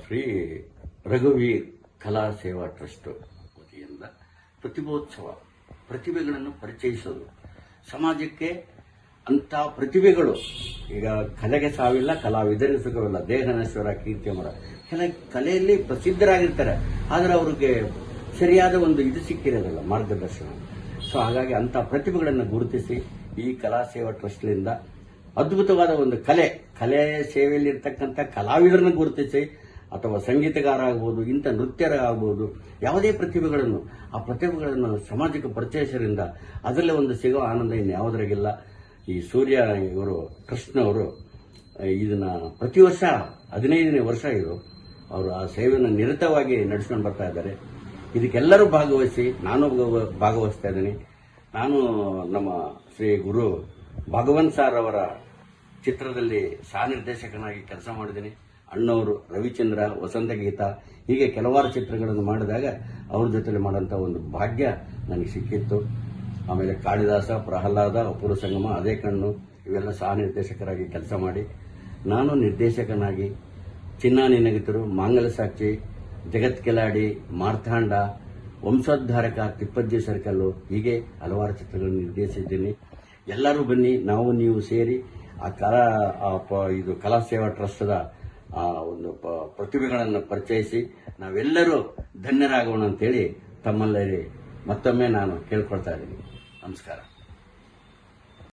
ಶ್ರೀ ರಘುವೀರ್ ಕಲಾ ಸೇವಾ ಟ್ರಸ್ಟ್ ವತಿಯಿಂದ ಪ್ರತಿಭೋತ್ಸವ, ಪ್ರತಿಭೆಗಳನ್ನು ಪರಿಚಯಿಸೋದು. ಸಮಾಜಕ್ಕೆ ಅಂಥ ಪ್ರತಿಭೆಗಳು, ಈಗ ಕಲೆಗೆ ಸಾವಿಲ್ಲ, ಕಲಾವಿದರಿಗೆ ಸುಖವಿಲ್ಲ, ದೇಹ ನಶ್ವರ ಕೀರ್ತಿ ಅಮರ. ಕಲೆಯಲ್ಲಿ ಪ್ರಸಿದ್ಧರಾಗಿರ್ತಾರೆ, ಆದರೆ ಅವ್ರಿಗೆ ಸರಿಯಾದ ಒಂದು ಇದು ಸಿಕ್ಕಿರೋದಿಲ್ಲ, ಮಾರ್ಗದರ್ಶನ. ಸೊ ಹಾಗಾಗಿ ಅಂಥ ಪ್ರತಿಭೆಗಳನ್ನು ಗುರುತಿಸಿ ಈ ಕಲಾ ಸೇವಾ ಟ್ರಸ್ಟ್ನಿಂದ ಅದ್ಭುತವಾದ ಒಂದು ಕಲೆ ಸೇವೆಯಲ್ಲಿರ್ತಕ್ಕಂಥ ಕಲಾವಿದರನ್ನು ಗುರುತಿಸಿ, ಅಥವಾ ಸಂಗೀತಗಾರ ಆಗ್ಬೋದು, ಇಂಥ ನೃತ್ಯರಾಗಬಹುದು, ಯಾವುದೇ ಪ್ರತಿಭೆಗಳನ್ನು, ಆ ಪ್ರತಿಭೆಗಳನ್ನು ಸಮಾಜಕ್ಕೆ ಪರಿಚಯಿಸೋದ್ರಿಂದ ಅದರಲ್ಲೇ ಒಂದು ಸಿಗೋ ಆನಂದ ಇನ್ನು ಯಾವುದರಾಗಿಲ್ಲ. ಈ ಸೂರ್ಯ ಇವರು ಟ್ರಸ್ಟ್ನವರು ಇದನ್ನ ಪ್ರತಿ ವರ್ಷ 15ನೇ ವರ್ಷ ಇದು ಅವರು ಆ ಸೇವೆಯನ್ನು ನಿರತವಾಗಿ ನಡೆಸ್ಕೊಂಡು ಬರ್ತಾ ಇದ್ದಾರೆ. ಇದಕ್ಕೆಲ್ಲರೂ ಭಾಗವಹಿಸಿ, ನಾನು ಭಾಗವಹಿಸ್ತಾ ಇದ್ದೀನಿ. ನಾನು ನಮ್ಮ ಶ್ರೀ ಗುರು ಭಗವಂತ್ ಸಾರ್ ಅವರ ಚಿತ್ರದಲ್ಲಿ ಸಹ ನಿರ್ದೇಶಕನಾಗಿ ಕೆಲಸ ಮಾಡಿದ್ದೀನಿ. ಅಣ್ಣವರು, ರವಿಚಂದ್ರ, ವಸಂತಗೀತ, ಹೀಗೆ ಕೆಲವಾರು ಚಿತ್ರಗಳನ್ನು ಮಾಡಿದಾಗ ಅವ್ರ ಜೊತೆಲಿ ಮಾಡೋಂಥ ಒಂದು ಭಾಗ್ಯ ನನಗೆ ಸಿಕ್ಕಿತ್ತು. ಆಮೇಲೆ ಕಾಳಿದಾಸ, ಪ್ರಹ್ಲಾದ, ಅಪೂರ್ವ ಸಂಗಮ, ಅದೇ ಕಣ್ಣು, ಇವೆಲ್ಲ ಸಹ ನಿರ್ದೇಶಕರಾಗಿ ಕೆಲಸ ಮಾಡಿ, ನಾನು ನಿರ್ದೇಶಕನಾಗಿ ಚಿನ್ನ ನಿನಗಿತರು, ಮಾಂಗಲ್ಯ ಸಾಕ್ಷಿ, ಜಗತ್ ಕಿಲಾಡಿ, ಮಾರ್ಥಾಂಡ, ವಂಶೋದ್ಧಾರಕ, ತಿಪ್ಪಜ್ಜಿ ಸರ್ಕಲ್ಲು, ಹೀಗೆ ಹಲವಾರು ಚಿತ್ರಗಳನ್ನು ನಿರ್ದೇಶಿಸಿದ್ದೀನಿ. ಎಲ್ಲರೂ ಬನ್ನಿ, ನಾವು ನೀವು ಸೇರಿ ಇದು ಕಲಾ ಸೇವಾ ಟ್ರಸ್ಟ್ದ ಒಂದು ಪ್ರತಿಭೆಗಳನ್ನು ಪರಿಚಯಿಸಿ ನಾವೆಲ್ಲರೂ ಧನ್ಯರಾಗೋಣ ಅಂತೇಳಿ ತಮ್ಮಲ್ಲಿ ಮತ್ತೊಮ್ಮೆ ನಾನು ಕೇಳ್ಕೊಳ್ತಾ ಇದ್ದೀನಿ. ನಮಸ್ಕಾರ.